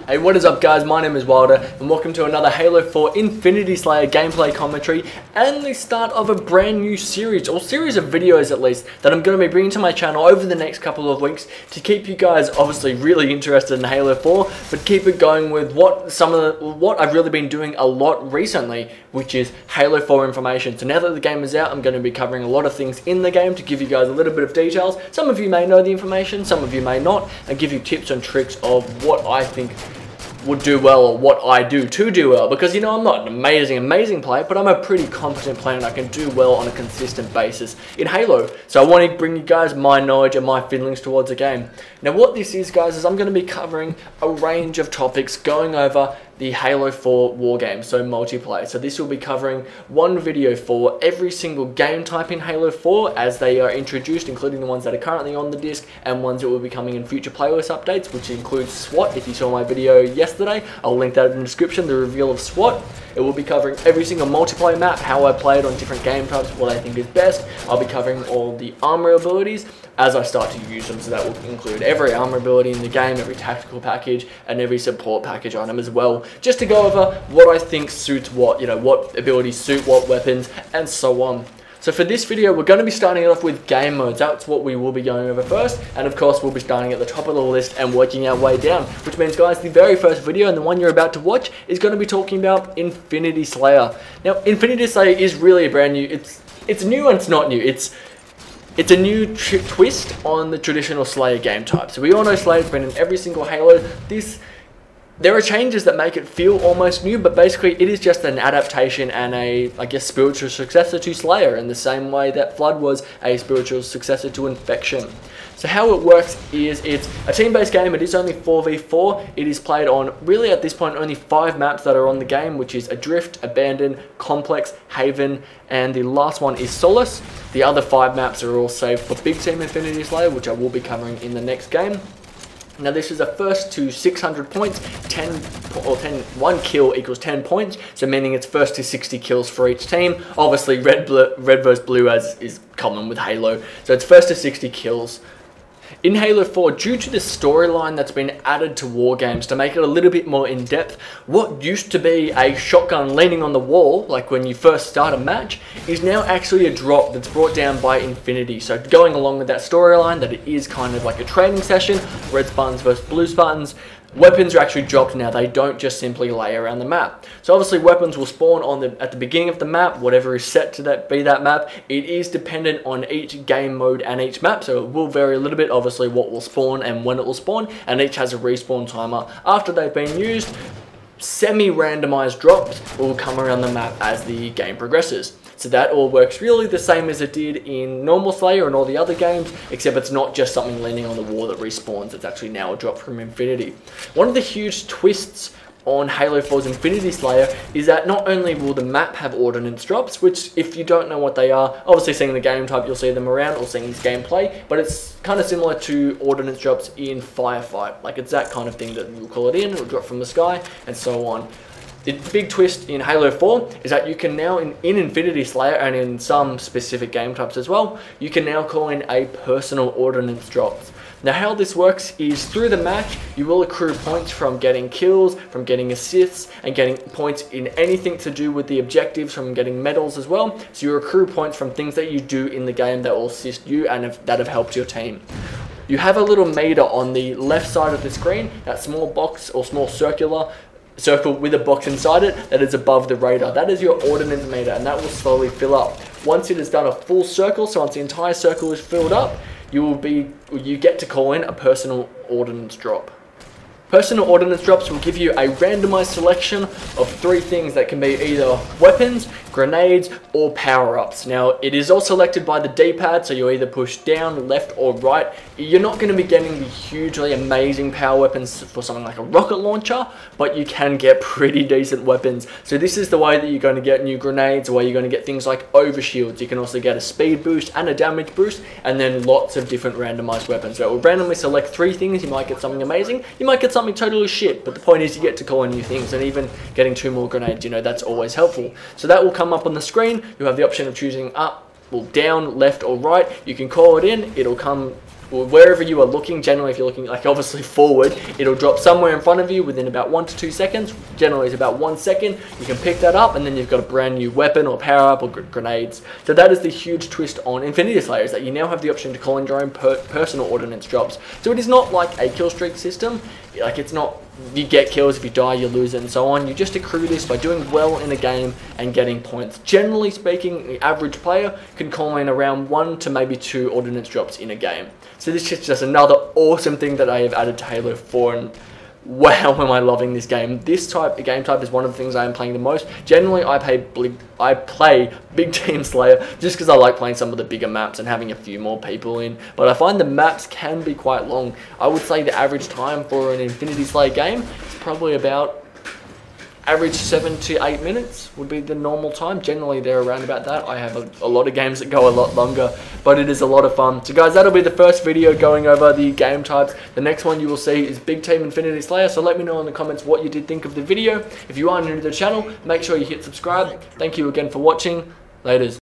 Hey, what is up guys, my name is Wilder and welcome to another Halo 4 Infinity Slayer gameplay commentary and the start of a brand new series, or series of videos at least, that I'm going to be bringing to my channel over the next couple of weeks to keep you guys obviously really interested in Halo 4, but keep it going with what I've really been doing a lot recently, which is Halo 4 information. So now that the game is out, I'm going to be covering a lot of things in the game to give you guys a little bit of details. Some of you may know the information, some of you may not, and give you tips and tricks of what I think would do well, or what I do to do well, because you know I'm not an amazing player, but I'm a pretty competent player and I can do well on a consistent basis in Halo. So I want to bring you guys my knowledge and my feelings towards the game. Now what this is guys, is I'm going to be covering a range of topics going over the Halo 4 war game, so multiplayer. So this will be covering one video for every single game type in Halo 4 as they are introduced, including the ones that are currently on the disc and ones that will be coming in future playlist updates, which includes SWAT. If you saw my video yesterday, I'll link that in the description, the reveal of SWAT. It will be covering every single multiplayer map, how I play it on different game types, what I think is best. I'll be covering all the armor abilities as I start to use them, so that will include every armor ability in the game, every tactical package, and every support package item as well, just to go over what I think suits what, you know, what abilities suit what weapons, and so on. So for this video, we're going to be starting it off with game modes. That's what we will be going over first, and of course we'll be starting at the top of the list and working our way down, which means guys, the very first video and the one you're about to watch is going to be talking about Infinity Slayer. Now Infinity Slayer is really a brand new, it's new and it's not new, it's a new twist on the traditional Slayer game type. So we all know Slayer's been in every single Halo. There are changes that make it feel almost new, but basically it is just an adaptation and a, I guess, spiritual successor to Slayer, in the same way that Flood was a spiritual successor to Infection. So how it works is it's a team-based game. It is only 4v4. It is played on, really at this point, only 5 maps that are on the game, which is Adrift, Abandon, Complex, Haven, and the last one is Solace. The other 5 maps are all saved for Big Team Infinity Slayer, which I will be covering in the next game. Now this is a first to 600 points, 1 kill equals 10 points, so meaning it's first to 60 kills for each team. Obviously red versus blue as is common with Halo, so it's first to 60 kills. In Halo 4, due to the storyline that's been added to war games to make it a little bit more in-depth, what used to be a shotgun leaning on the wall, like when you first start a match, is now actually a drop that's brought down by Infinity. So going along with that storyline, that it is kind of like a training session, red Spartans versus blue Spartans, weapons are actually dropped now. They don't just simply lay around the map. So obviously weapons will spawn at the beginning of the map, whatever is set to be that map. It is dependent on each game mode and each map, so it will vary a little bit, obviously, what will spawn and when it will spawn, and each has a respawn timer. After they've been used, semi-randomized drops will come around the map as the game progresses. So that all works really the same as it did in normal Slayer and all the other games, except it's not just something leaning on the wall that respawns, it's actually now a drop from Infinity. One of the huge twists on Halo 4's Infinity Slayer is that not only will the map have ordnance drops, which if you don't know what they are, obviously seeing the game type you'll see them around, or seeing this gameplay, but it's kind of similar to ordnance drops in Firefight. Like it's that kind of thing that you'll call it in, it'll drop from the sky, and so on. The big twist in Halo 4 is that you can now, in Infinity Slayer and in some specific game types as well, you can now call in a personal ordnance drops. Now how this works is through the match, you will accrue points from getting kills, from getting assists, and getting points in anything to do with the objectives, from getting medals as well. So you accrue points from things that you do in the game that will assist you and that have helped your team. You have a little meter on the left side of the screen, that small box or small circle with a box inside it that is above the radar. That is your ordnance meter, and that will slowly fill up. Once it has done a full circle, so once the entire circle is filled up, you get to call in a personal ordnance drop. Personal ordnance drops will give you a randomized selection of 3 things that can be either weapons, grenades, or power-ups. Now, it is all selected by the D-pad, so you either push down, left, or right. You're not going to be getting the hugely amazing power weapons for something like a rocket launcher, but you can get pretty decent weapons. So this is the way that you're going to get new grenades, the way you're going to get things like overshields. You can also get a speed boost and a damage boost, and then lots of different randomized weapons. So it will randomly select 3 things. You might get something amazing, you might get something totally shit, but the point is you get to call in new things, and even getting 2 more grenades, you know, that's always helpful. So that will come up on the screen. You have the option of choosing up, well, down, left, or right. You can call it in, it'll come wherever you are looking. Generally, if you're looking like obviously forward, it'll drop somewhere in front of you within about 1 to 2 seconds. Generally, it's about 1 second. You can pick that up, and then you've got a brand new weapon or power up or grenades. So that is the huge twist on Infinity Slayer, is that you now have the option to call in your own personal ordnance drops. So it is not like a kill streak system. Like, it's not you get kills, if you die you lose it and so on. You just accrue this by doing well in a game and getting points. Generally speaking, the average player can call in around 1 to maybe 2 ordnance drops in a game. So this is just another awesome thing that I have added to Halo 4, and wow, am I loving this game. This game type is one of the things I am playing the most. Generally, I play Big Team Slayer just because I like playing some of the bigger maps and having a few more people in. But I find the maps can be quite long. I would say the average time for an Infinity Slayer game is probably about average 7 to 8 minutes would be the normal time. Generally, they're around about that. I have a lot of games that go a lot longer, but it is a lot of fun. So guys, that'll be the first video going over the game types. The next one you will see is Big Team Infinity Slayer, so let me know in the comments what you did think of the video. If you are new to the channel, make sure you hit subscribe. Thank you again for watching. Laters.